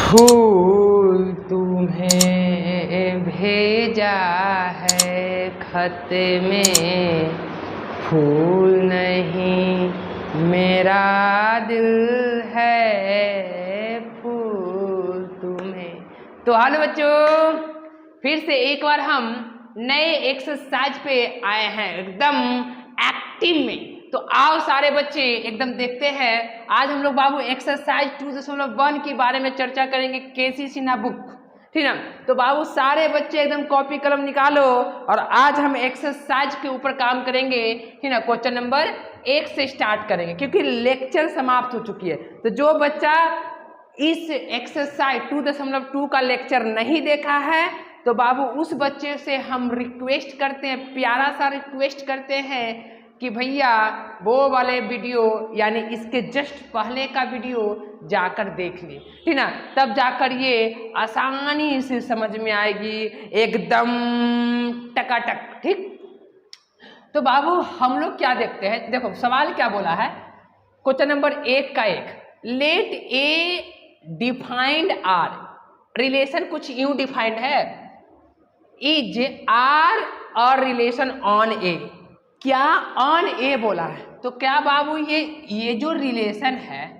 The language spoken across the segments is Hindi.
फूल तुम्हें भेजा है खत में, फूल नहीं मेरा दिल है फूल तुम्हें। तो हेलो बच्चों, फिर से एक बार हम नए एक्सरसाइज पे आए हैं एकदम एक्टिव में। तो आओ सारे बच्चे एकदम देखते हैं। आज हम लोग बाबू एक्सरसाइज 2.1 के बारे में चर्चा करेंगे, केसी सिन्हा बुक, ठीक ना। तो बाबू सारे बच्चे एकदम कॉपी कलम निकालो और आज हम एक्सरसाइज के ऊपर काम करेंगे, ठीक ना। क्वेश्चन नंबर 1 से स्टार्ट करेंगे क्योंकि लेक्चर समाप्त हो चुकी है। तो जो बच्चा इस एक्सरसाइज 2.2 का लेक्चर नहीं देखा है तो बाबू उस बच्चे से हम रिक्वेस्ट करते हैं, प्यारा सा रिक्वेस्ट करते हैं कि भैया वो वाले वीडियो यानी इसके जस्ट पहले का वीडियो जाकर देख ले, ठीक ना। तब जाकर ये आसानी से समझ में आएगी एकदम टकाटक, ठीक। तो बाबू हम लोग क्या देखते हैं, देखो सवाल क्या बोला है क्वेश्चन नंबर 1 का 1, let A defined R, relation कुछ यूं डिफाइंड है, इज आर और रिलेशन ऑन ए, क्या ऑन ए बोला है। तो क्या बाबू ये जो रिलेशन है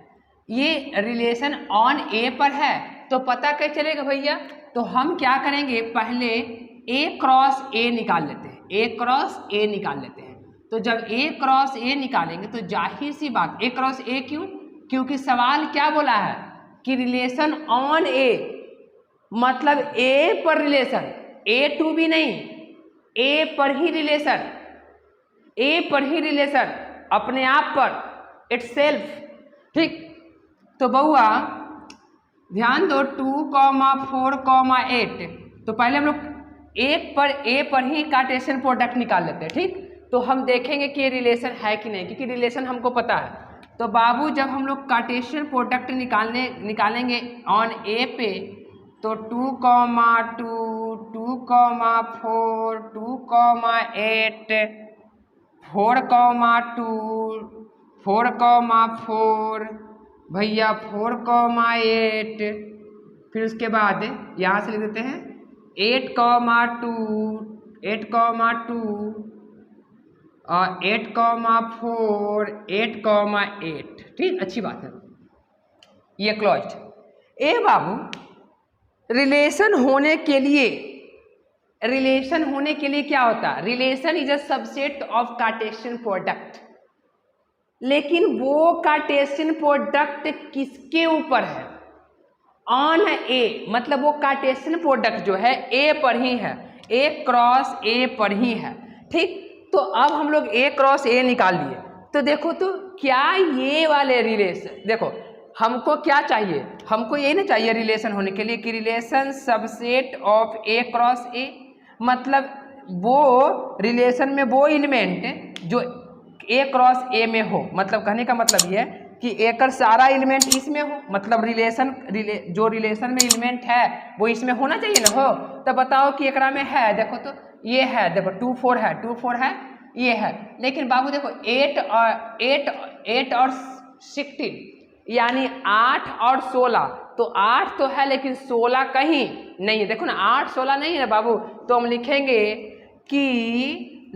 ये रिलेशन ऑन ए पर है, तो पता कैसे चलेगा भैया। तो हम क्या करेंगे, पहले ए क्रॉस ए निकाल लेते हैं, ए क्रॉस ए निकाल लेते हैं। तो जब ए क्रॉस ए निकालेंगे तो जाहिर सी बात, ए क्रॉस ए क्यों, क्योंकि सवाल क्या बोला है कि रिलेशन ऑन ए, मतलब ए पर रिलेशन, ए टू भी नहीं, ए पर ही रिलेशन, ए पर ही रिलेशन अपने आप पर इटसेल्फ, ठीक। तो बउआ ध्यान दो 2,4,8, तो पहले हम लोग ए पर ही कार्टेशियन प्रोडक्ट निकाल लेते हैं, ठीक। तो हम देखेंगे कि ये रिलेशन है कि नहीं, क्योंकि रिलेशन हमको पता है। तो बाबू जब हम लोग कार्टेशियन प्रोडक्ट निकालेंगे ऑन ए पे, तो 2,2, 2,4, 2,8, 4,2, 4,4 भैया 4,8, फिर उसके बाद यहाँ से लिख देते हैं 8,2, 8,2 और 8,4, 8,8, ठीक। अच्छी बात है, ये क्लोज्ड। ए बाबू रिलेशन होने के लिए क्या होता है, relation is a subset of Cartesian product. लेकिन वो कार्टेशियन प्रोडक्ट किसके ऊपर है, ऑन ए, मतलब वो कार्टेशियन प्रोडक्ट जो है ए पर ही है, ए क्रॉस ए पर ही है, ठीक। तो अब हम लोग ए क्रॉस ए निकाल लिए। तो देखो तो क्या ये वाले रिलेशन, देखो हमको क्या चाहिए, हमको ये नहीं चाहिए रिलेशन होने के लिए कि relation subset of A cross ए, मतलब वो रिलेशन में वो एलिमेंट जो ए क्रॉस ए में हो, मतलब कहने का मतलब ये है कि ए का सारा एलिमेंट इसमें हो, मतलब जो रिलेशन में एलिमेंट है वो इसमें होना चाहिए ना हो। तो बताओ कि एकरा में है, देखो तो ये है, देखो 2, 4 है, 2, 4 है, ये है। लेकिन बाबू देखो 8 और 16 यानी 8 और 16, तो 8 तो है लेकिन 16 कहीं नहीं है, देखो ना 8 16 नहीं है ना बाबू। तो हम लिखेंगे कि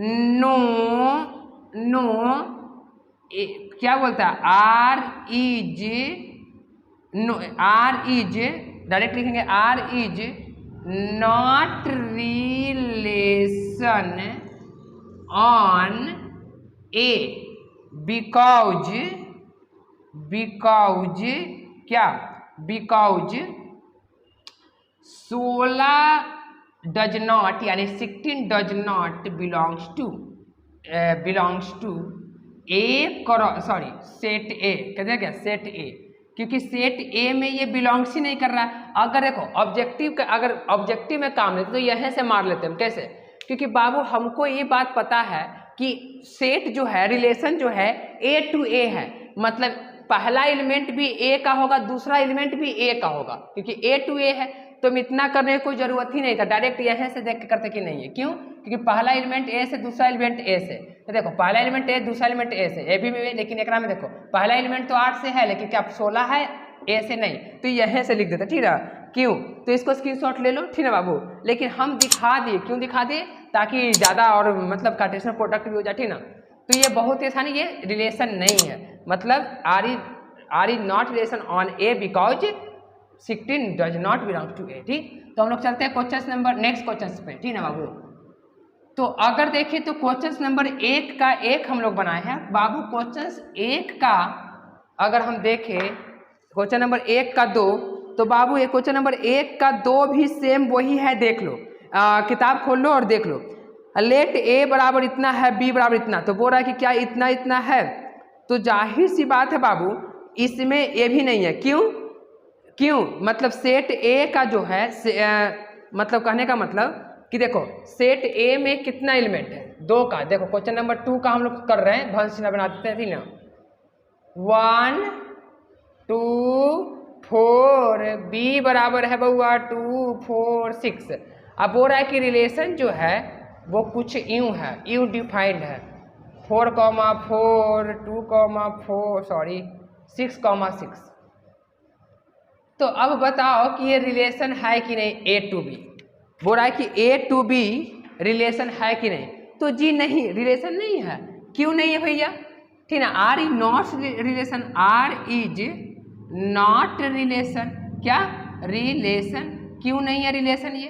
नो क्या बोलता है, आर इज डायरेक्ट लिखेंगे, R is not relation on A because क्या, बिकॉज 16 डज नॉट यानी 16 does not belongs to A sorry set A, कहते क्या सेट ए, क्योंकि सेट ए में ये बिलोंग्स ही नहीं कर रहा है। अगर देखो अगर ऑब्जेक्टिव में काम लेते तो यहाँ से मार लेते हम, कैसे, क्योंकि बाबू हमको ये बात पता है कि सेट जो है, रिलेशन जो है ए टू ए है, मतलब पहला एलिमेंट भी ए का होगा, दूसरा एलिमेंट भी ए का होगा, क्योंकि ए टू ए है। तो इतना करने की कोई जरूरत ही नहीं था, डायरेक्ट यहाँ से देख के करते कि नहीं है, क्यों, क्योंकि पहला एलिमेंट ए से, दूसरा एलिमेंट ए से। तो देखो पहला एलिमेंट ए, दूसरा एलिमेंट ए से, ए भी में, लेकिन एकरा में देखो पहला एलिमेंट तो 8 से है, लेकिन क्या 16 है, ए से नहीं, तो यहाँ से लिख देता, ठीक है। क्यों? तो इसको स्क्रीनशॉट ले लो, ठीक है बाबू। लेकिन हम दिखा दिए, क्यों दिखा दिए? ताकि ज़्यादा और मतलब कार्टेशियन प्रोडक्ट भी हो जाए, ठीक ना। तो ये बहुत ही आसान, ये रिलेशन नहीं है, मतलब R is not relation on A because 16 does not belong to A, ठीक। तो हम लोग चलते हैं क्वेश्चन नंबर नेक्स्ट क्वेश्चन पे, ठीक है बाबू। तो अगर देखें तो क्वेश्चन नंबर 1 का 1 हम लोग बनाए हैं बाबू। क्वेश्चन 1 का अगर हम देखें क्वेश्चन नंबर 1 का 2, तो बाबू ये क्वेश्चन नंबर 1 का 2 भी सेम वही है, देख लो, किताब खोल लो और देख लो। लेट ए बराबर इतना है, बी बराबर इतना, तो बोल रहा है कि क्या इतना इतना है, तो जाहिर सी बात है बाबू इसमें ए भी नहीं है। क्यों? मतलब सेट ए का जो है मतलब कहने का मतलब कि देखो सेट ए में कितना एलिमेंट है, 2 का। देखो क्वेश्चन नंबर 2 का हम लोग कर रहे हैं, भंस चिन्ह बना देते हैं, ठीक ना। 1 2 4, बी बराबर है बउआ 2 4 6। अब बोल रहा है कि रिलेशन जो है वो कुछ यूं है, यूं डिफाइंड है, 4,4 2,4 सॉरी 6,6। तो अब बताओ कि ये रिलेशन है कि नहीं, ए टू बी। बोल रहा है कि ए टू बी रिलेशन है कि नहीं, तो जी नहीं, रिलेशन नहीं है। क्यों नहीं है भैया, ठीक ना। R is not relation, R is not relation, क्या रिलेशन, क्यों नहीं है रिलेशन ये?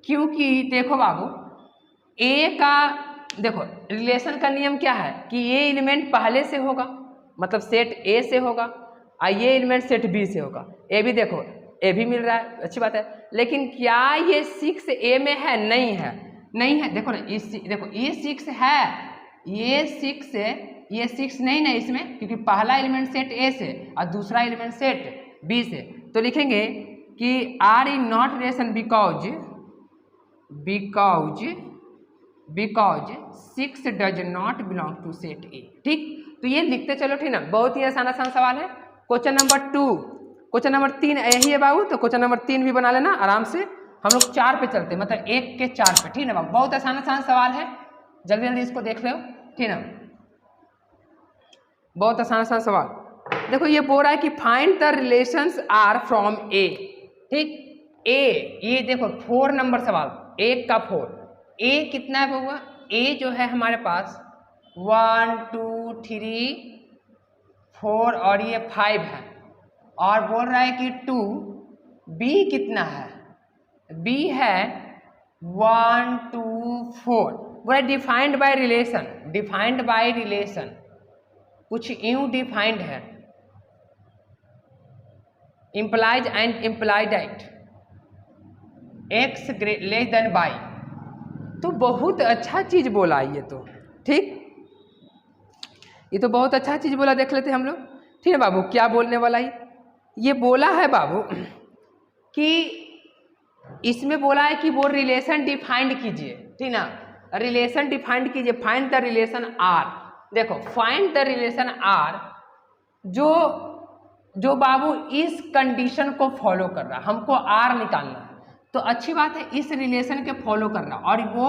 क्योंकि देखो बाबू ए का, देखो रिलेशन का नियम क्या है कि ये एलिमेंट पहले से होगा, मतलब सेट ए से होगा, और ये एलिमेंट सेट बी से होगा। ए भी देखो, ए भी मिल रहा है, अच्छी बात है। लेकिन क्या ये 6 ए में है? नहीं है, नहीं है। देखो ना, देखो ये 6 है, ये 6 है, ये 6 नहीं ना इसमें, क्योंकि पहला एलिमेंट सेट ए से और दूसरा एलिमेंट सेट बी से। तो लिखेंगे कि R is not relation because 6 does not belong to set A, ठीक। तो ये लिखते चलो, ठीक ना। बहुत ही आसान सवाल है। क्वेश्चन नंबर 2, क्वेश्चन नंबर 3 यही है बाबू, तो क्वेश्चन नंबर 3 भी बना लेना आराम से। हम लोग 4 पे चलते, मतलब 1 के 4 पे, ठीक है बाबू। बहुत आसान सवाल है, जल्दी जल्दी इसको देख लो, ठीक ना। बहुत आसान सवाल। देखो ये बोल रहा है कि find the relations R from A, ठीक। ए, ये देखो 4 नंबर सवाल, 1 का 4। ए कितना है बउआ? ए जो है हमारे पास 1 2 3 4 और ये 5 है, और बोल रहा है कि 2। बी कितना है? बी है 1 2 4। बोला defined by relation, defined by relation कुछ यूं डिफाइंड है, implies and implied at x less than y. तो बहुत अच्छा चीज बोला ये तो, ठीक। ये तो बहुत अच्छा चीज बोला, देख लेते हम लोग, ठीक है बाबू। क्या बोलने वाला ये बोला है बाबू कि इसमें बोला है कि वो रिलेशन डिफाइंड कीजिए, ठीक ना। रिलेशन डिफाइंड कीजिए, फाइंड द रिलेशन आर। देखो फाइंड द रिलेशन आर जो बाबू इस कंडीशन को फॉलो कर रहा है, हमको आर निकालना है। तो अच्छी बात है, इस रिलेशन के फॉलो करना, और वो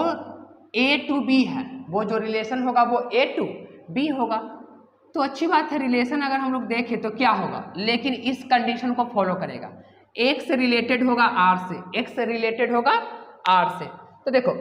ए टू बी है, वो जो रिलेशन होगा वो ए टू बी होगा। तो अच्छी बात है, रिलेशन अगर हम लोग देखें तो क्या होगा, लेकिन इस कंडीशन को फॉलो करेगा। एक्स रिलेटेड होगा आर से, एक्स रिलेटेड होगा आर से। तो देखो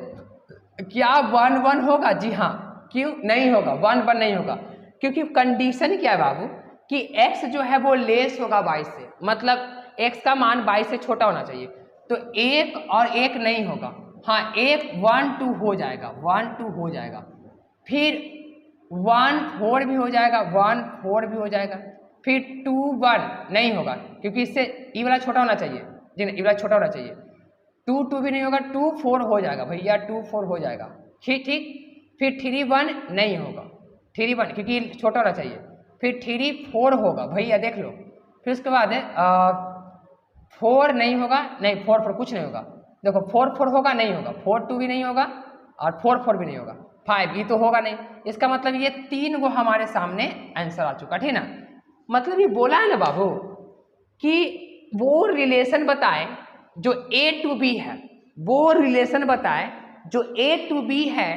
क्या 1 1 होगा? जी हाँ। क्यों नहीं होगा? 1 1 नहीं होगा, क्योंकि कंडीशन क्या है बाबू कि x जो है वो लेस होगा 22 से, मतलब x का मान 22 से छोटा होना चाहिए। तो 1 और 1 नहीं होगा, हाँ 1 1 2 हो जाएगा, 1 2 हो जाएगा, फिर 1 4 भी हो जाएगा, 1 4 भी हो जाएगा, फिर 2 1 नहीं होगा, क्योंकि इससे ई वाला छोटा होना चाहिए, जी नहीं, ई वाला छोटा होना चाहिए। 2 2 भी नहीं होगा, 2 4 हो जाएगा भैया, 2 4 हो जाएगा, ठीक। फिर 3 1 नहीं होगा, 3 1 क्योंकि छोटा होना चाहिए, फिर 3 4 होगा भैया, देख लो। फिर उसके बाद 4 नहीं होगा, नहीं 4 4 कुछ नहीं होगा, देखो 4 4 होगा, नहीं होगा, 4 2 भी नहीं होगा, और 4 4 भी नहीं होगा, 5 ये तो होगा नहीं। इसका मतलब ये 3 वो हमारे सामने आंसर आ चुका, ठीक ना। मतलब ये बोला है ना बाबू कि वो रिलेशन बताए जो ए टू बी है, वो रिलेशन बताए जो ए टू बी है,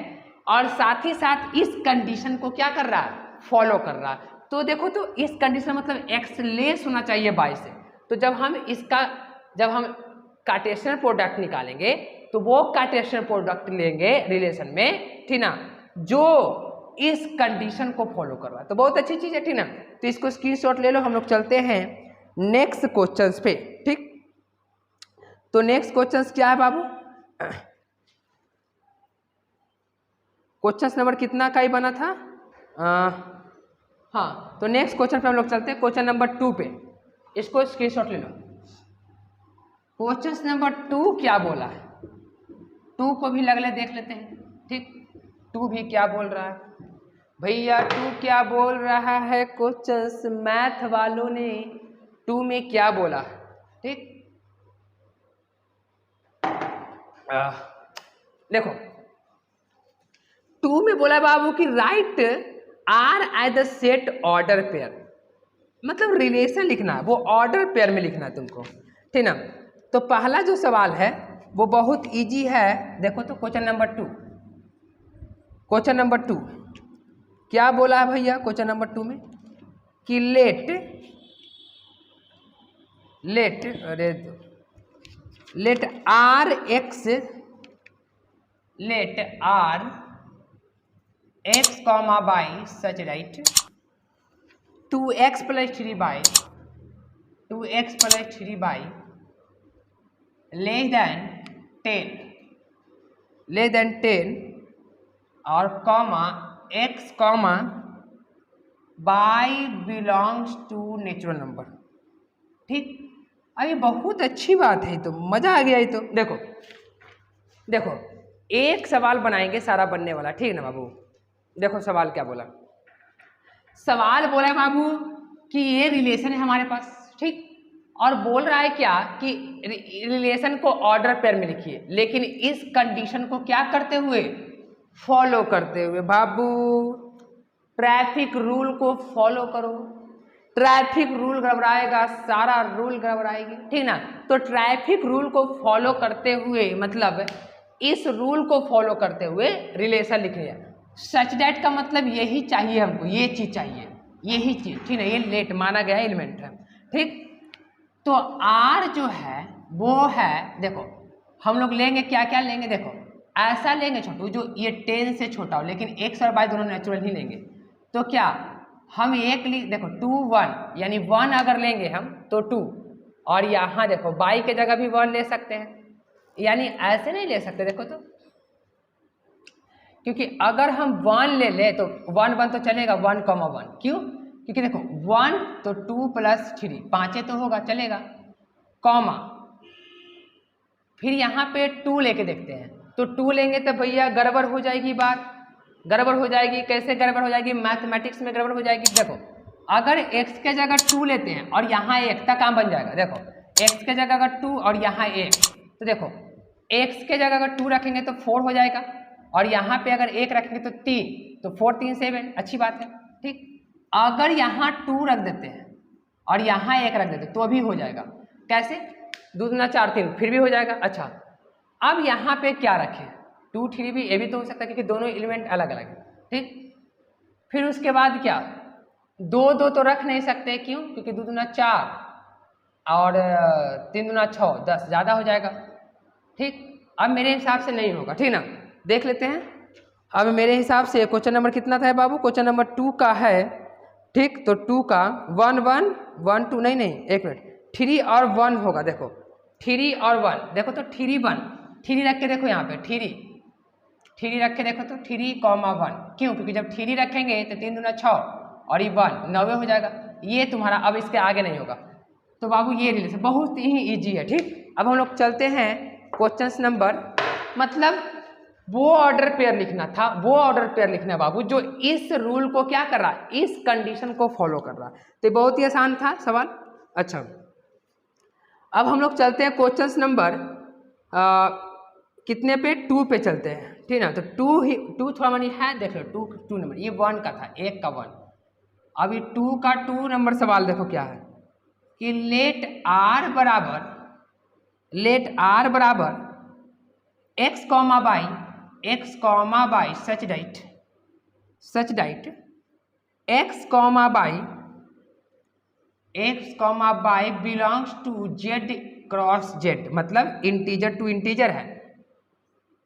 और साथ ही साथ इस कंडीशन को क्या कर रहा है, फॉलो कर रहा है। तो देखो, तो इस कंडीशन मतलब एक्स लेस होना चाहिए 22 से, तो जब हम कार्टेशियन प्रोडक्ट निकालेंगे तो वो कार्टेशियन प्रोडक्ट लेंगे रिलेशन में, ठीक ना, जो इस कंडीशन को फॉलो करवा। तो बहुत अच्छी चीज है, ठीक ना। तो इसको स्क्रीनशॉट ले लो, हम लोग चलते हैं नेक्स्ट क्वेश्चंस पे, ठीक। तो नेक्स्ट क्वेश्चंस क्या है बाबू? क्वेश्चंस नंबर कितना का ही बना था? हाँ, तो नेक्स्ट क्वेश्चन पे हम लोग चलते हैं, क्वेश्चन नंबर 2 पे। इसको स्क्रीनशॉट ले लो। क्वेश्चन नंबर 2 क्या बोला है, 2 को भी लगले देख लेते हैं, ठीक। 2 भी क्या बोल रहा है भैया? 2 क्या बोल रहा है? क्वेश्चंस मैथ वालों ने 2 में क्या बोला, ठीक। देखो 2 में बोला बाबू कि right R as the set order pair, मतलब रिलेशन लिखना है, वो ऑर्डर पेयर में लिखना है तुमको, ठीक ना। तो पहला जो सवाल है वो बहुत इजी है। देखो तो क्वेश्चन नंबर 2, क्वेश्चन नंबर 2 क्या बोला है भैया? क्वेश्चन नंबर 2 में कि let R x comma y such that 2x + 3 y less than 10 और comma x comma y belongs to natural number, ठीक। अरे बहुत अच्छी बात है, तो मजा आ गया। ये तो देखो एक सवाल बनाएंगे सारा बनने वाला, ठीक ना बाबू। देखो सवाल क्या बोला, सवाल बोला है बाबू कि ये रिलेशन है हमारे पास, ठीक। और बोल रहा है क्या कि रिलेशन को ऑर्डर पेयर में लिखिए, लेकिन इस कंडीशन को क्या करते हुए? फॉलो करते हुए। बाबू ट्रैफिक रूल को फॉलो करो, ट्रैफिक रूल गड़बड़ाएगा, सारा रूल गड़बड़ाएगी, ठीक ना। तो ट्रैफिक रूल को फॉलो करते हुए, मतलब इस रूल को फॉलो करते हुए रिलेशन लिख लिया। सच दैट का मतलब यही चाहिए हमको, ये चीज चाहिए, यही चीज, ठीक है। ये लेट माना गया एलिमेंट है, ठीक। तो आर जो है वो है, देखो हम लोग लेंगे क्या क्या लेंगे, देखो ऐसा लेंगे छोटू जो ये 10 से छोटा हो, लेकिन एक्स और वाई दोनों नेचुरल ही लेंगे। तो क्या हम एक देखो 2 1 यानी 1 अगर लेंगे हम तो 2, और यहाँ देखो बाई के जगह भी 1 ले सकते हैं, यानी ऐसे नहीं ले सकते। देखो तो क्योंकि अगर हम 1 ले तो 1 1 तो चलेगा, 1 1, क्यों? क्योंकि देखो 1 तो 2 + 3 5 तो होगा, चलेगा, कॉमा फिर यहाँ पे 2 लेके देखते हैं। तो 2 लेंगे तो भैया गड़बड़ हो जाएगी, बात गड़बड़ हो जाएगी। कैसे गड़बड़ हो जाएगी? मैथमेटिक्स में गड़बड़ हो जाएगी। देखो अगर x के जगह 2 लेते हैं और यहाँ 1 तक काम बन जाएगा। देखो x के जगह अगर 2 और यहाँ 1, तो देखो x के जगह अगर 2 रखेंगे तो 4 हो जाएगा, और यहाँ पे अगर 1 रखेंगे तो 3, तो 4 3 7, अच्छी बात है, ठीक। अगर यहाँ 2 रख देते हैं और यहाँ 1 रख देते तो भी हो जाएगा। कैसे? 2 दूना 4 3, फिर भी हो जाएगा। अच्छा अब यहाँ पे क्या रखें? 2 3 भी, ये भी तो हो सकता है क्योंकि दोनों एलिमेंट अलग अलग है, ठीक। फिर उसके बाद क्या, 2 2 तो रख नहीं सकते, क्यों? क्योंकि 2 दूना 4 और 3 दूना 6 10, ज़्यादा हो जाएगा, ठीक। अब मेरे हिसाब से नहीं होगा, ठीक ना। देख लेते हैं। अब मेरे हिसाब से क्वेश्चन नंबर कितना था बाबू? क्वेश्चन नंबर 2 का है, ठीक। तो 2 का 1 1 1 2, नहीं एक मिनट, 3 और 1 होगा। देखो 3 और 1, देखो तो 3 1, 3 रख के देखो यहाँ पे 3 रख के देखो तो 3, 1, क्यों? क्योंकि जब 3 रखेंगे तो 3 दूना 6 और ये 1 9 हो जाएगा। ये तुम्हारा अब इसके आगे नहीं होगा। तो बाबू ये रिलेशन बहुत ही इजी है, ठीक। अब हम लोग चलते हैं क्वेश्चन नंबर, मतलब वो ऑर्डर पेयर लिखना था, वो ऑर्डर पेयर लिखना है बाबू जो इस रूल को क्या कर रहा है, इस कंडीशन को फॉलो कर रहा है। तो बहुत ही आसान था सवाल। अच्छा अब हम लोग चलते हैं क्वेश्चन नंबर कितने पे? 2 पे चलते हैं, ठीक ना। तो 2 थोड़ा मनी है, देख लो 2 नंबर, ये 1 का था, 1 का 1। अभी 2 का 2 नंबर सवाल देखो क्या है कि लेट आर बराबर x y such that x y x comma y belongs to Z cross Z, मतलब इंटीजर टू इंटीजर है,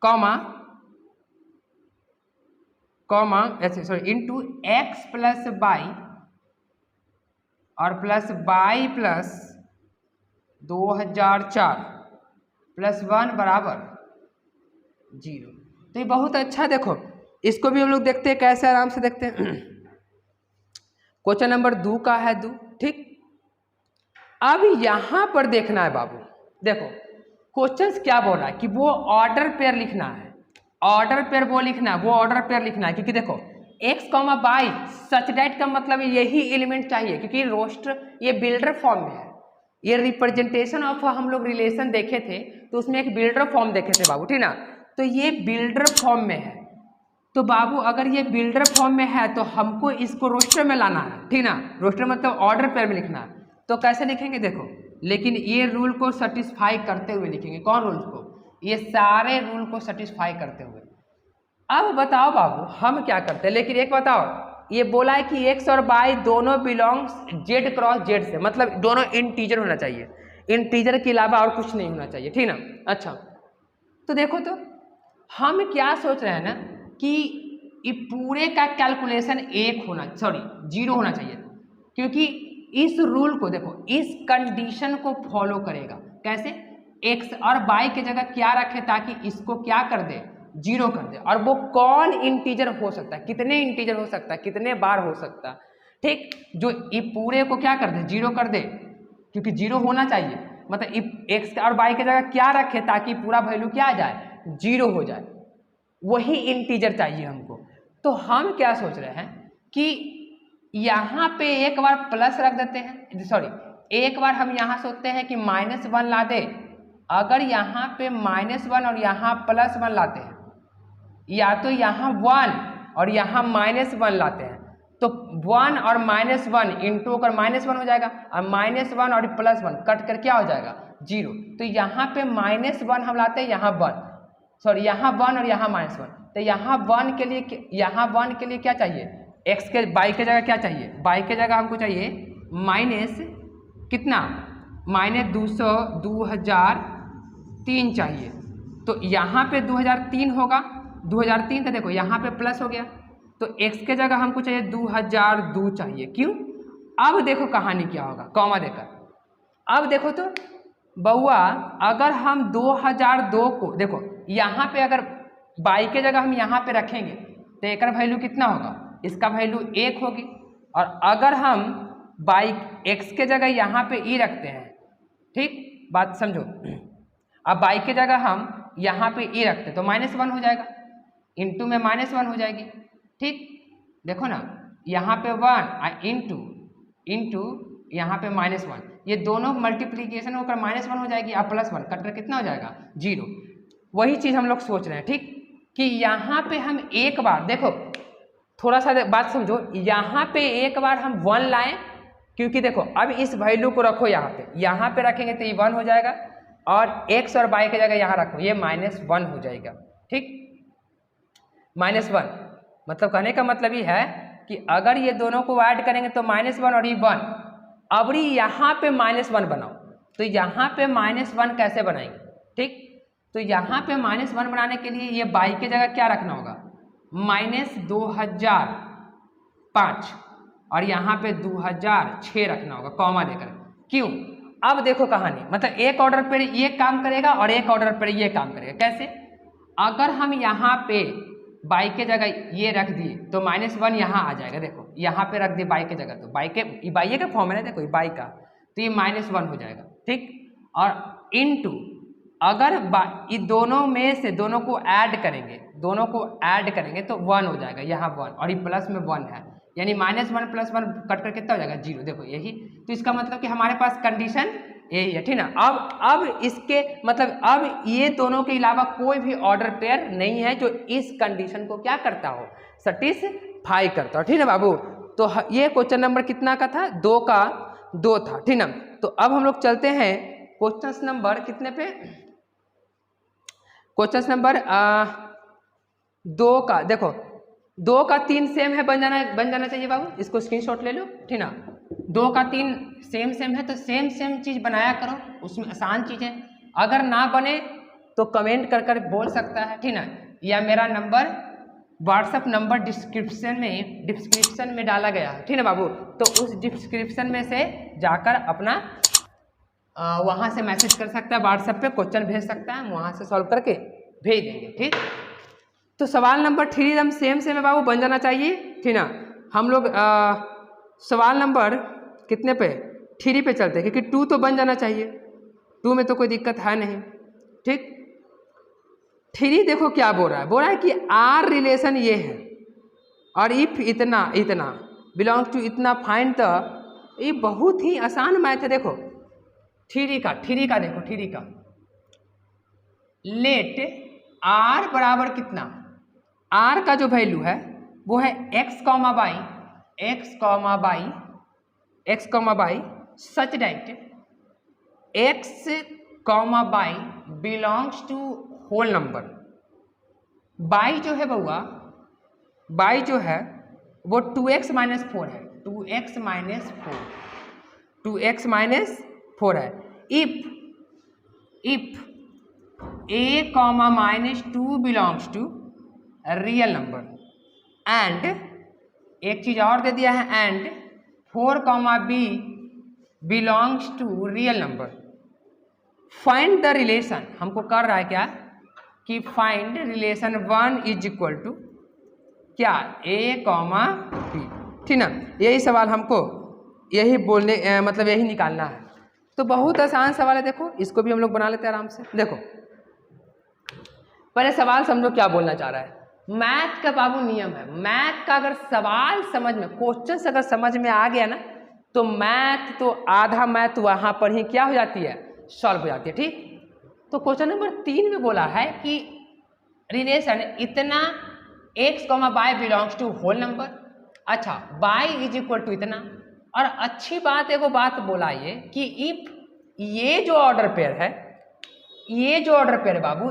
कॉमा कॉमा ऐसे sorry into x plus y और प्लस बाई प्लस 2004 प्लस 1 बराबर 0। तो ये बहुत अच्छा, देखो इसको भी हम लोग देखते हैं कैसे, आराम से देखते हैं। क्वेश्चन नंबर 2 का है 2, ठीक। अब यहां पर देखना है बाबू, देखो क्वेश्चंस क्या बोल रहा है कि वो ऑर्डर पेयर लिखना है, ऑर्डर पेयर वो लिखना है, वो ऑर्डर पेयर लिखना है, क्योंकि देखो x comma y such that का मतलब यही एलिमेंट चाहिए, क्योंकि रोस्टर ये बिल्डर फॉर्म में है, ये रिप्रेजेंटेशन ऑफ हम लोग रिलेशन देखे थे तो उसमें एक बिल्डर फॉर्म देखे थे बाबू, ठीक ना। तो ये बिल्डर फॉर्म में है, तो बाबू अगर ये बिल्डर फॉर्म में है तो हमको इसको रोस्टर में लाना है, ठीक ना। रोस्टर मतलब ऑर्डर पेयर में लिखना है, तो कैसे लिखेंगे देखो, लेकिन ये रूल को सेटिस्फाई करते हुए लिखेंगे। कौन रूल को? ये सारे रूल को सेटिस्फाई करते हुए। अब बताओ बाबू हम क्या करते हैं, लेकिन एक बताओ, ये बोला है कि एक्स और बाई दोनों बिलोंग्स जेड क्रॉस जेड से, मतलब दोनों इंटीजर होना चाहिए, इंटीजर के अलावा और कुछ नहीं होना चाहिए, ठीक ना। अच्छा तो देखो, तो हम क्या सोच रहे हैं ना कि ये पूरे का कैलकुलेशन 1 होना, सॉरी 0 होना चाहिए, क्योंकि इस रूल को देखो, इस कंडीशन को फॉलो करेगा। कैसे? एक्स और बाई की जगह क्या रखे ताकि इसको क्या कर दे, 0 कर दे। और वो कौन इंटीजर हो सकता है, कितने इंटीजर हो सकता है, कितने बार हो सकता है, ठीक। जो ये पूरे को क्या कर दे, 0 कर दे, क्योंकि 0 होना चाहिए, मतलब एक्स और बाई की जगह क्या रखे ताकि पूरा वैल्यू क्या आ जाए, 0 हो जाए, वही इंटीजर चाहिए हमको। तो हम क्या सोच रहे हैं कि यहाँ पे एक बार प्लस रख देते हैं, सॉरी एक बार हम यहाँ सोचते हैं कि -1 ला दे। अगर यहाँ पे -1 और यहाँ +1 लाते हैं, या तो यहाँ 1 और यहाँ -1 लाते हैं, तो 1 और -1 इंटू कर -1 हो जाएगा, और -1 और +1 कट कर क्या हो जाएगा, 0। तो यहाँ पे -1 हम लाते हैं, यहाँ 1, सॉरी यहाँ 1 और यहाँ -1, तो यहाँ 1 के लिए, यहाँ 1 के लिए क्या चाहिए, एक्स के बाई के जगह क्या चाहिए, बाई के जगह हमको चाहिए माइनस कितना, -2003 चाहिए। तो यहाँ पे 2003 होगा, 2003 था, देखो यहाँ पे प्लस हो गया, तो x के जगह हमको चाहिए 2002 चाहिए। क्यों? अब देखो कहानी क्या होगा, कॉमा देकर। अब देखो तो बउआ, अगर हम 2002 को देखो यहाँ पे अगर बाई के जगह हम यहाँ पे रखेंगे तो एक वैल्यू कितना होगा, इसका वैल्यू 1 होगी। और अगर हम बाई x के जगह यहाँ पे ई रखते हैं, ठीक बात समझो, अब बाई के जगह हम यहाँ पे ई रखते तो -1 हो जाएगा, इंटू में -1 हो जाएगी, ठीक। देखो ना यहाँ पे 1 इंटू यहाँ पे -1, ये दोनों मल्टीप्लीकेशन होकर -1 हो जाएगी, अब +1 कट कर कितना हो जाएगा, 0। वही चीज़ हम लोग सोच रहे हैं, ठीक, कि यहाँ पे हम एक बार देखो, थोड़ा सा बात समझो, यहाँ पे एक बार हम 1 लाएं, क्योंकि देखो अब इस वैल्यू को रखो यहाँ पे रखेंगे तो ये 1 हो जाएगा, और x और y की जगह यहाँ रखो, ये -1 हो जाएगा, ठीक। -1 मतलब कहने का मतलब ये है कि अगर ये दोनों को ऐड करेंगे तो -1 और ये 1, अब यहाँ पे -1 बनाओ, तो यहाँ पे -1 कैसे बनाएंगे, ठीक। तो यहाँ पे -1 बनाने के लिए ये बाई की जगह क्या रखना होगा, -2005, और यहाँ पे 2006 रखना होगा, कॉमा देकर। क्यों? अब देखो कहानी, मतलब एक ऑर्डर पर ये काम करेगा और एक ऑर्डर पर ये काम करेगा। कैसे? अगर हम यहाँ पे बाई के जगह ये रख दिए तो -1 यहाँ आ जाएगा, देखो यहाँ पे रख दिए बाई के जगह, तो बाई का फॉर्म है ना, देखो बाई का, तो ये -1 हो जाएगा, ठीक। और इनटू अगर ये दोनों में से दोनों को ऐड करेंगे तो 1 हो जाएगा, यहाँ 1, और ये प्लस में 1 है, यानी -1 + 1 कट कर कितना हो जाएगा, 0। देखो यही तो इसका मतलब कि हमारे पास कंडीशन यही है, ठीक ना। अब इसके मतलब अब ये दोनों के अलावा कोई भी ऑर्डर पेयर नहीं है जो इस कंडीशन को क्या करता हो, सेटिस्फाई करता हो, ठीक है बाबू। तो ये क्वेश्चन नंबर कितना का था, 2 का 2 था, ठीक ना। तो अब हम लोग चलते हैं क्वेश्चन नंबर कितने पे, क्वेश्चन नंबर 2 का। देखो 2 का 3 सेम है, बन जाना चाहिए बाबू, इसको स्क्रीनशॉट ले लो, ठीक ना। 2 का 3 सेम सेम है तो सेम सेम चीज़ बनाया करो, उसमें आसान चीज़ है। अगर ना बने तो कमेंट कर कर बोल सकता है, ठीक ना। या मेरा नंबर व्हाट्सअप नंबर डिस्क्रिप्शन में डाला गया है, ठीक है बाबू। तो उस डिस्क्रिप्शन में से जाकर अपना वहाँ से मैसेज कर सकता है, व्हाट्सएप पे क्वेश्चन भेज सकता है, हम वहाँ से सॉल्व करके भेज देंगे, ठीक। तो सवाल नंबर 3 एकदम सेम सेम है बाबू, बन जाना चाहिए, ठीक ना। हम लोग सवाल नंबर कितने पे 3 पे चलते हैं, क्योंकि 2 तो बन जाना चाहिए, 2 में तो कोई दिक्कत है नहीं, ठीक। 3 देखो क्या बोल रहा है, बोल रहा है कि आर रिलेशन ये है और इफ इतना इतना बिलोंग्स टू इतना फाइंड द, ये बहुत ही आसान मैथ है। देखो 3 का देखो 3 का लेट आर बराबर कितना, आर का जो वैल्यू है वो है x, y such that x, y belongs to whole number. Y जो है बउआ, बाई जो है वो 2x माइनस 4 है, 2x माइनस 4 है। If a, minus 2 belongs to real number and एक चीज और दे दिया है, and 4, b belongs to real number, find the relation. हमको कर रहा है क्या कि find relation 1 is equal to क्या, a, b, ठीक ना। यही सवाल हमको यही बोलने मतलब यही निकालना है। तो बहुत आसान सवाल है, देखो इसको भी हम लोग बना लेते हैं आराम से। देखो पहले सवाल समझो क्या बोलना चाह रहा है। मैथ का बाबू नियम है, मैथ का अगर सवाल समझ में, क्वेश्चन अगर समझ में आ गया ना, तो मैथ तो आधा मैथ वहां पर ही क्या हो जाती है, सॉल्व हो जाती है, ठीक। तो क्वेश्चन नंबर 3 में बोला है कि रिलेशन इतना x, y belongs to whole number. अच्छा, y इज इक्वल टू इतना। और अच्छी बात है, वो बात बोला ये कि इफ ये जो ऑर्डर पेयर है, ये जो ऑर्डर पेयर है बाबू,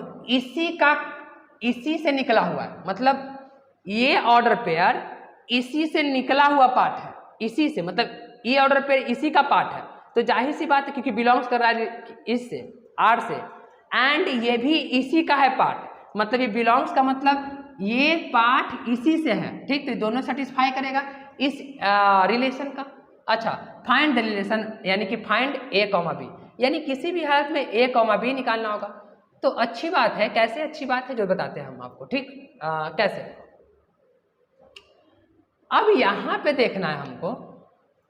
इसी से निकला हुआ है, मतलब ये ऑर्डर पेयर इसी से निकला हुआ पार्ट है, इसी से, मतलब ये ऑर्डर पेयर इसी का पार्ट है। तो जाहिर सी बात है क्योंकि बिलोंग्स कर रहा है इससे, आर से, एंड ये भी इसी का है पार्ट, मतलब ये बिलोंग्स का मतलब ये पार्ट इसी से है, ठीक। तो दोनों सेटिस्फाई करेगा इस रिलेशन का। अच्छा, फाइंड द रिलेशन, यानी कि फाइंड a, b, यानी किसी भी हालत में a, b निकालना होगा। तो अच्छी बात है, कैसे अच्छी बात है जो बताते हैं हम आपको, ठीक। कैसे, अब यहां पे देखना है हमको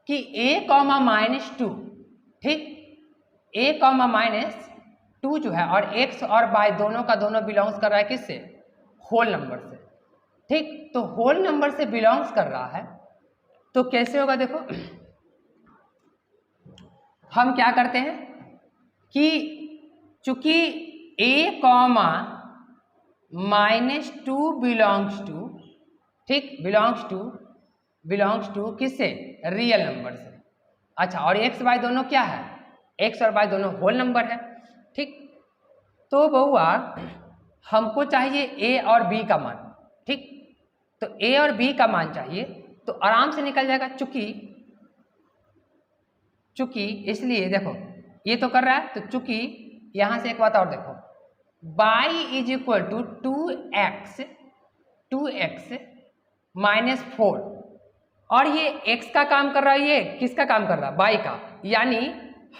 कि a, माइनस 2, ठीक, a, माइनस 2 जो है, और x और y दोनों का दोनों बिलोंग्स कर रहा है किससे, होल नंबर से, ठीक। तो होल नंबर से बिलोंग्स कर रहा है, तो कैसे होगा, देखो हम क्या करते हैं कि चूंकि a, माइनस 2 बिलोंग्स टू, ठीक, बिलोंग्स टू किससे, रियल नंबर से। अच्छा, और x, y दोनों क्या है, x और y दोनों होल नंबर है, ठीक। तो बउआ हमको चाहिए a और b का मान, ठीक। तो a और b का मान चाहिए, तो आराम से निकल जाएगा, चूंकि इसलिए देखो ये तो कर रहा है, तो चूंकि यहां से एक बात और देखो, y is equal to 2x minus 4, और ये x का काम कर रहा है, ये किसका काम कर रहा है, y का। यानी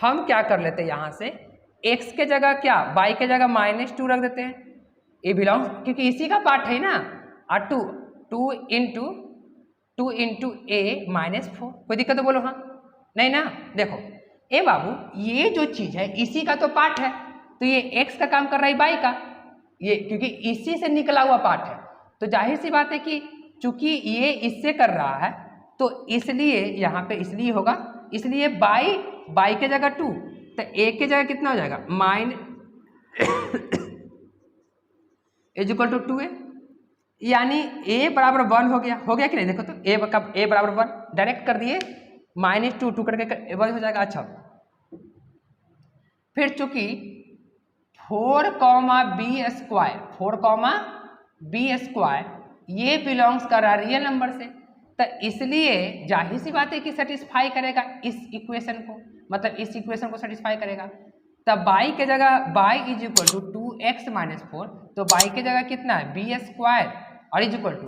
हम क्या कर लेते हैं, यहां से x के जगह क्या, y के जगह माइनस 2 रख देते हैं, ये बिलोंग्स, क्योंकि इसी का पार्ट है ना, और 2 इंटू a माइनस 4, कोई दिक्कत तो बोलो हाँ, नहीं ना। देखो ए बाबू, ये जो चीज है इसी का तो पार्ट है, तो ये x का काम कर रहा है y का, ये क्योंकि इसी से निकला हुआ पार्ट है, तो जाहिर सी बात है कि चूंकि ये इससे कर रहा है, तो इसलिए यहाँ पे इसलिए होगा, इसलिए बाई के जगह 2, तो a के जगह कितना हो जाएगा, इज इक्वल टू 2a, यानी a बराबर 1 हो गया कि नहीं। देखो तो a बराबर 1 डायरेक्ट कर दिए, माइनस 2 करके 1 हो जाएगा। अच्छा, फिर चूंकि 4, b स्क्वायर ये बिलोंग्स कर रहा है रियल नंबर से, तो इसलिए जाहिर सी बात है कि सेटिस्फाई करेगा इस इक्वेशन को, मतलब इस इक्वेशन को सेटिस्फाई करेगा। तब बाई के जगह y is equal to 2x minus 4, तो बाई के जगह कितना है बी स्क्वायर और इज इक्वल टू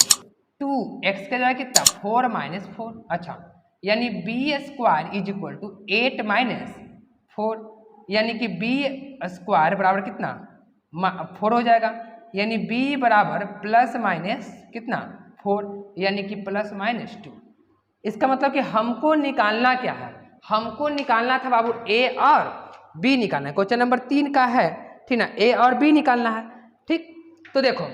2x के जगह कितना 4 माइनस 4। अच्छा, यानी b square is equal to 8 minus 4, यानी कि बी स्क्वायर बराबर कितना 4 हो जाएगा, यानी b बराबर प्लस माइनस कितना 4, यानी कि प्लस माइनस 2। इसका मतलब कि हमको निकालना क्या है, हमको निकालना था बाबू a और b निकालना है। क्वेश्चन नंबर 3 का है, ठीक ना, a और b निकालना है। ठीक, तो देखो,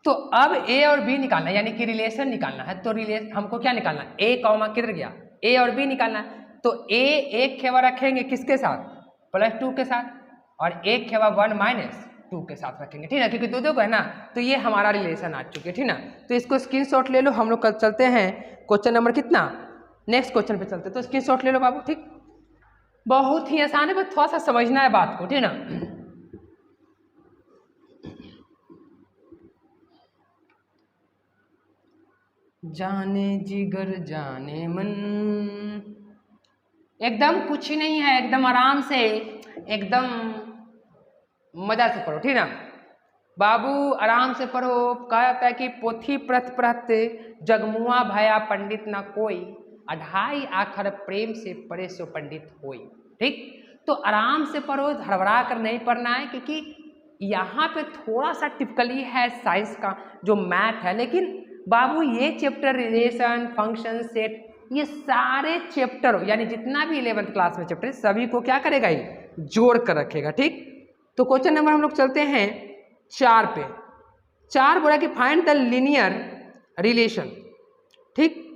तो अब a और b निकालना है, यानी कि रिलेशन निकालना है। तो हमको क्या निकालना है, a कॉमा किधर गया, a और b निकालना है। तो a एक खेवा रखेंगे किसके साथ, +2 के साथ, और एक खेवा 1 माइनस 2 के साथ रखेंगे, ठीक है, क्योंकि दो को है ना। तो ये हमारा रिलेशन आ चुके, ठीक ना। तो इसको स्क्रीनशॉट ले लो, हम लोग कल चलते हैं क्वेश्चन नंबर कितना, नेक्स्ट क्वेश्चन पे चलते हैं। तो स्क्रीनशॉट ले लो बाबू, ठीक, बहुत ही आसान है, बस थोड़ा सा समझना है बात को, ठीक ना। जाने जिगर जाने मन, एकदम कुछ नहीं है, एकदम आराम से, एकदम मजा से पढ़ो, ठीक ना बाबू, आराम से पढ़ो। कहा जाता है कि पोथी प्रथ प्रथ जगमुआ भया पंडित ना कोई, 2.5 आखर प्रेम से पढ़े सो पंडित होई। ठीक, तो आराम से पढ़ो, हड़बड़ा कर नहीं पढ़ना है, क्योंकि यहाँ पे थोड़ा सा टिपिकली है साइंस का जो मैथ है, लेकिन बाबू ये चैप्टर रिलेशन फंक्शन सेट, ये सारे चैप्टर यानी जितना भी 11th क्लास में चैप्टर सभी को क्या करेगा, ये जोड़ कर रखेगा। ठीक, तो क्वेश्चन नंबर हम लोग चलते हैं 4 पे। 4 बोला कि फाइंड द लीनियर रिलेशन। ठीक,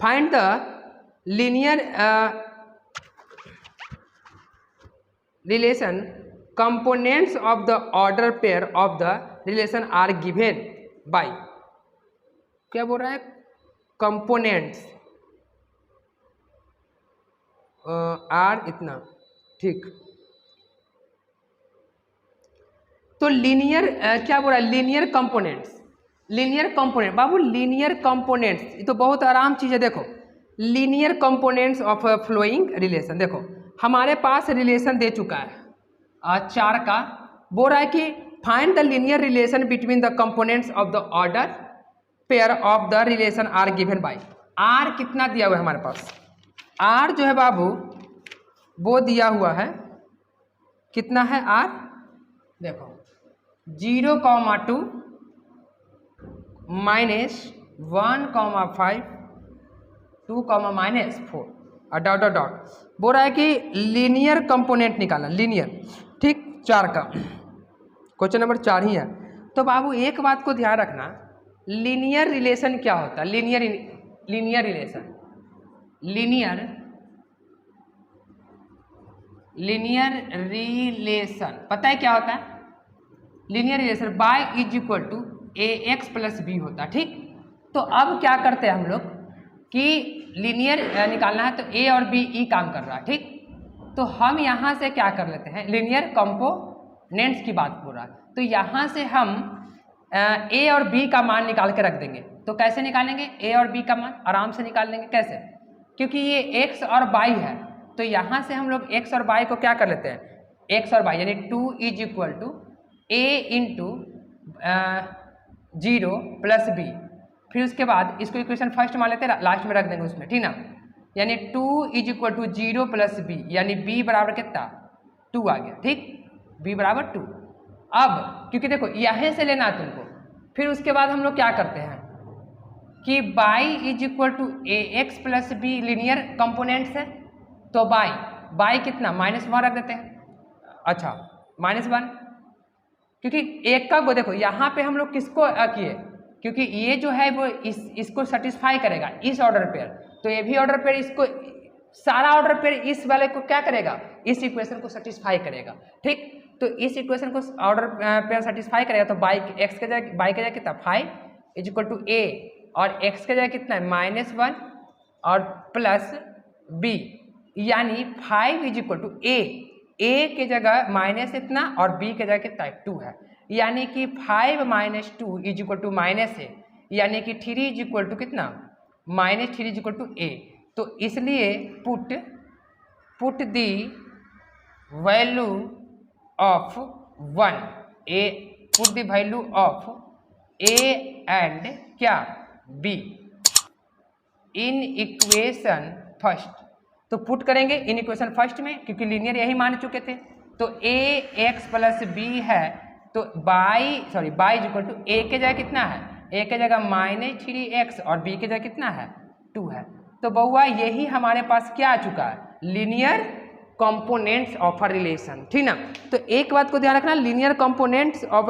find the linear relation components of the order pair of the relation are given by, क्या बोल रहा है, कंपोनेंट्स आर इतना। ठीक, तो लीनियर क्या बोल रहा है, लीनियर कंपोनेंट्स, लीनियर कंपोनेंट बाबू, लीनियर कंपोनेंट्स ये तो बहुत आराम चीज है। देखो, linear components of following relation, देखो हमारे पास रिलेशन दे चुका है 4 का, बोल रहा है कि find the linear relation between the components of the order pair of the relation are given by. Are कितना दिया हुआ है हमारे पास, आर जो है बाबू वो दिया हुआ है, कितना है आर, देखो 0,2 -1,5 2, -4 और डॉट डॉट डॉट, बोल रहा है कि लीनियर कंपोनेंट निकालना, लीनियर। ठीक, 4 का क्वेश्चन नंबर 4 ही है। तो बाबू एक बात को ध्यान रखना, लीनियर रिलेशन क्या होता है, लीनियर रिलेशन, लीनियर रिलेशन पता है क्या होता है, linear relation y is equal to ax plus b होता है। ठीक, तो अब क्या करते हैं हम लोग कि लीनियर निकालना है, तो a और b ई काम कर रहा है। ठीक, तो हम यहाँ से क्या कर लेते हैं, लीनियर कंपोनेंट्स की बात हो रहा है, तो यहाँ से हम a और b का मान निकाल के रख देंगे। तो कैसे निकालेंगे, a और b का मान आराम से निकाल लेंगे, कैसे, क्योंकि ये x और y है, तो यहाँ से हम लोग x और y को क्या कर लेते हैं, x और y यानी 2 is equal to a into 0 plus b, फिर उसके बाद इसको इक्वेशन फर्स्ट मान लेते हैं, लास्ट में रख देंगे उसमें, ठीक ना, यानी 2 is equal to 0 plus b, यानी b बराबर कितना 2 आ गया। ठीक, b बराबर 2। अब क्योंकि देखो यहाँ से लेना है तुमको, फिर उसके बाद हम लोग क्या करते हैं कि y is equal to ax plus b linear components है, तो y कितना -1 रख देते हैं। अच्छा, -1, क्योंकि एक का देखो यहाँ पे हम लोग किसको किए, क्योंकि ये जो है वो इसको सेटिस्फाई करेगा, इस ऑर्डर पेयर, तो ये भी ऑर्डर पेयर इसको, सारा ऑर्डर पेयर इस वाले को क्या करेगा, इस इक्वेशन को सेटिस्फाई करेगा। ठीक, तो इस इक्वेशन को ऑर्डर पेयर सेटिस्फाई करेगा, तो x के जगह कितना 5 इज इक्वल टू a, और x के जगह कितना है -1 और प्लस b, यानी 5 इज इक्वल टू a के जगह माइनस इतना और b के जगह कितना 2 है, यानी कि 5 - 2 इज इक्वल टू -a, यानी कि 3 इज इक्वल टू कितना, -3 इज इक्वल टू a। तो इसलिए put the value of 1 a, put the value of a and क्या b इन इक्वेशन फर्स्ट। तो पुट करेंगे इन इक्वेशन फर्स्ट में, क्योंकि लीनियर यही मान चुके थे। तो a x प्लस b है, तो y is equal to a के जगह कितना है, a के जगह -3x और b के जगह कितना है 2 है। तो बउआ यही हमारे पास क्या आ चुका है, linear components of a relation, ठीक ना। तो एक बात को ध्यान रखना, linear components of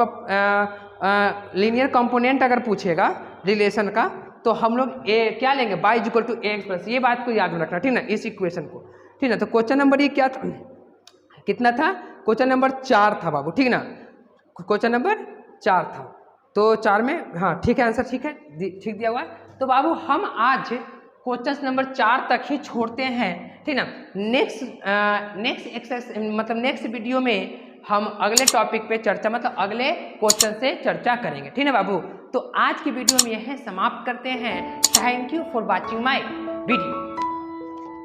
linear component अगर पूछेगा रिलेशन का तो हम लोग क्या लेंगे, y is equal to x plus, ये बात को याद में रखना, ठीक ना, इस इक्वेशन को, ठीक ना। तो क्वेश्चन नंबर ये क्या था, कितना था, क्वेश्चन नंबर 4 था बाबू, ठीक ना, क्वेश्चन नंबर 4 था। तो 4 में हाँ ठीक है, आंसर ठीक है, ठीक दिया हुआ है। तो बाबू हम आज क्वेश्चन नंबर 4 तक ही छोड़ते हैं, ठीक ना। नेक्स्ट एक्सरसाइज मतलब नेक्स्ट वीडियो में हम अगले टॉपिक पे चर्चा मतलब अगले क्वेश्चन से चर्चा करेंगे, ठीक है बाबू। तो आज की वीडियो में यह समाप्त करते हैं। Thank you for watching my video.